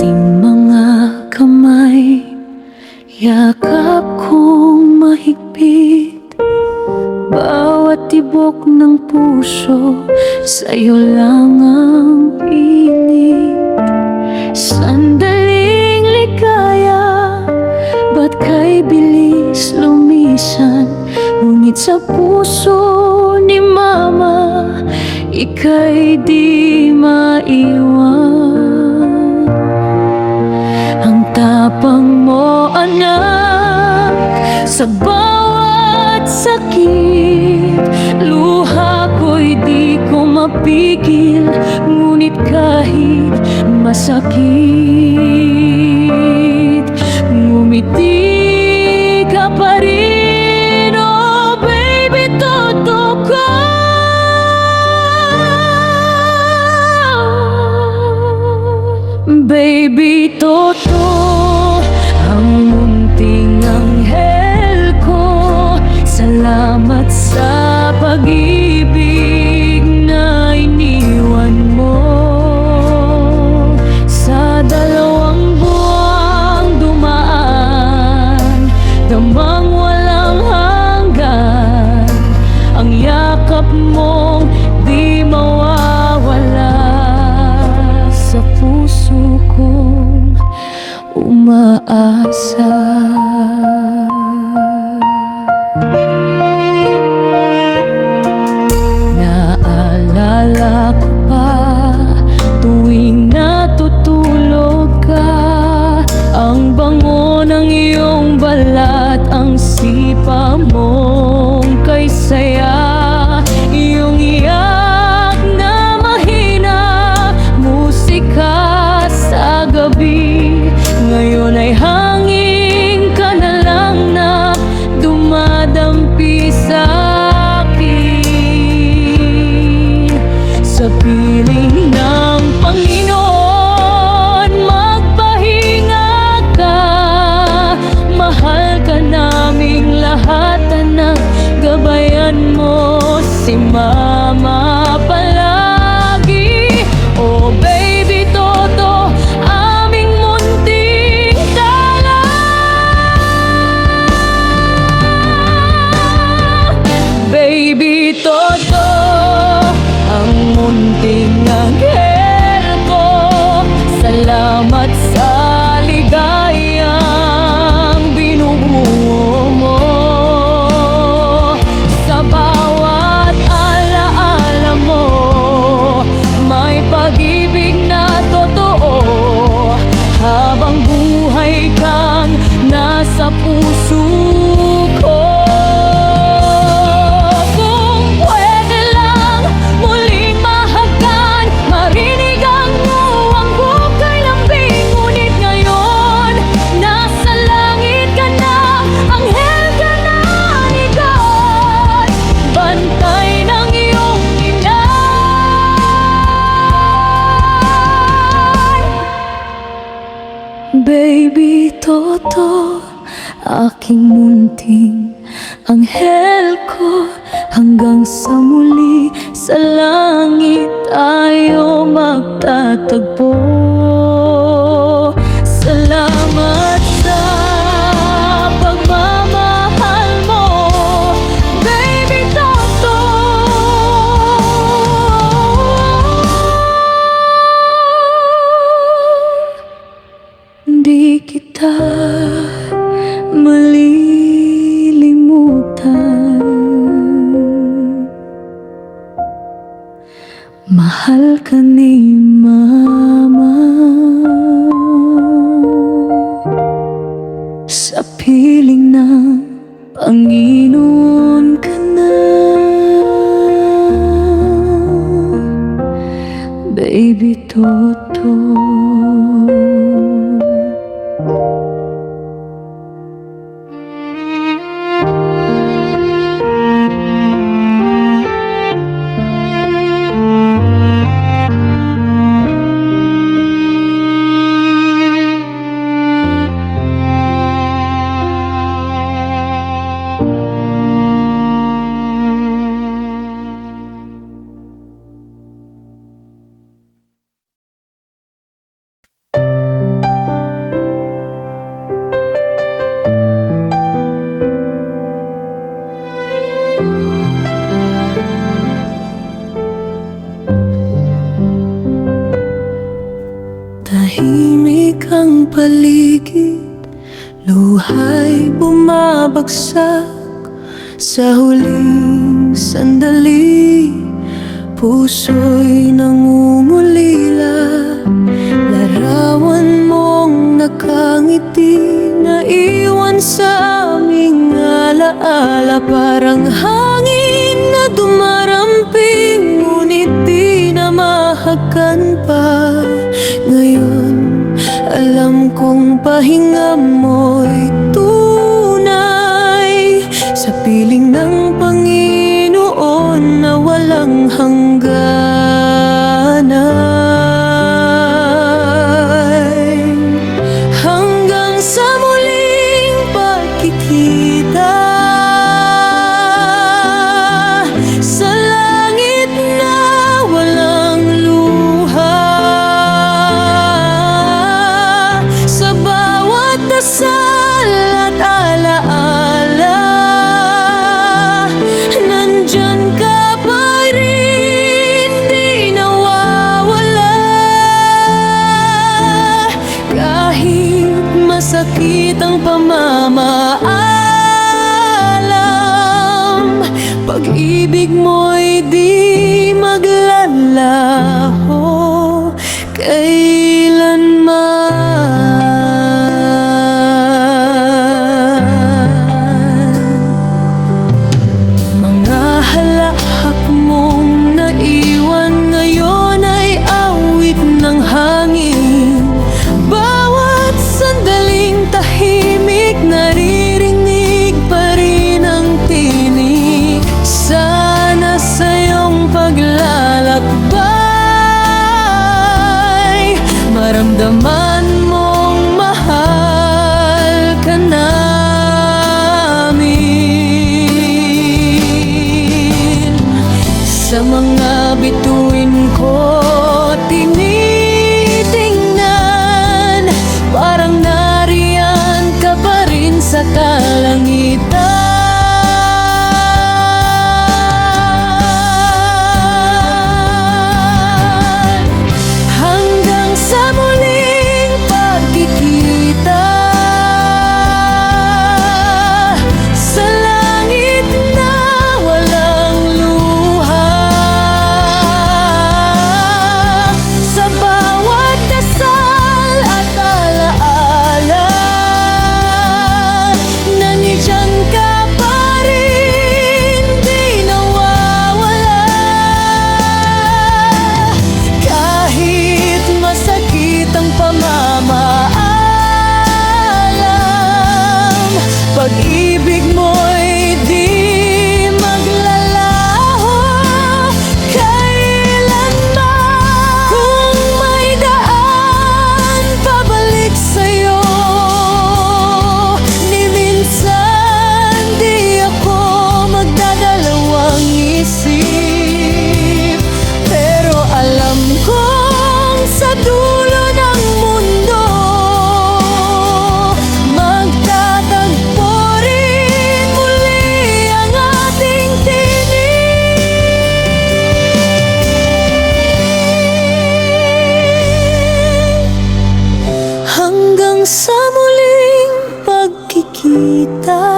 aking mga kamay, yakap kong mahigpit. Bawat tibok ng puso, sa'yo lang ang init. Sandaling ligaya, ba't kay bilis lumisan? Ngunit sa puso ni Mama, ika'y di maiwan. Ang tapang mo, anak, sa bawat sakit. Luha ko'y di ko mapigil, ngunit kahit masakit, ngumiti ka pa rin. Oh baby, toto ko. Baby, toto, ang munting anghel ko. Salamat sa pag-ibig na iniwan mo. Sa 2 buwang dumaan, damang walang hanggan, ang yakap mong di mawawala sa puso kong umaasa. Naalala ko pa tuwing natutulog ka, ang bango ng iyong balat, ang sipa mong kay saya, iyong iyak na mahina, musika sa gabi. Ngayon ay hangin ka na lang na dumadampi sa akin. Sa piling ng Panginoon, magpahinga ka. Mahal ka naming lahat, anak, gabayan mo si Mama palagi. Oh baby, toto, aming munting talang. Baby, toto, ang munting anghel ko. Salamat sa ligayang binubuo mo. Sa bawat alaala mo, may pag-ibig na totoo. Habang buhay kang nasa puso ko. Kung pwede lang muling mahagan, marinig ang muwang bukay lambing. Ngunit ngayon, nasa langit ka na, anghel ka na, ika'y bantay ng iyong inay. Baby, toto, aking munting anghel ko. Hanggang sa muli sa langit tayo magtatagpo. Salamat sa pagmamahal mo, baby, toto. Di kita malilimutan. Mahal ka ni Mama. Tahimik ang paligid, luha'y bumabagsak. Sa huling sandali, puso'y nangungulila. Larawan mong nakangiti, naiwan sa aming alaala. Parang hangin na dumaramping, ngunit di na mahakan pa. Ngayon, alam kong pahinga mo'y tunay, sa piling ng Panginoon na walang hangganan. Hanggang sa muling pagkikita, sa langit na walang luha, sa bawat dasal at alaala, nandyan ka pa rin, di nawawala. Kahit masakit ang pamamaalam, pag-ibig mo'y di maglalaho kailanman. Mga halakhak mong naiwan ngayon ay awit ng hangin. Bawat sandaling tahimik, naririnig pa rin ang tinig. Sana sa iyong paglalakbay, maramdaman mong mahal ka namin. Sa mga bituin ko tinitingnan, parang nariyan ka pa rin sa kalangitan. Hanggang sa muling pagkikita, sa langit na walang luha, sa bawat dasal at alaala, nandiyan ka pa rin, di nawawala. Kahit masakit ang pamamaalam, pag-ibig mo'y di maglalaho kailanman. Kung may daan pabalik sa'yo, ni minsan di ako magdadalawang isip. Pero alam kong sa dulo ng mundo, magtatagpo rin muli ang ating tinig. Hanggang sa muling pagkikita,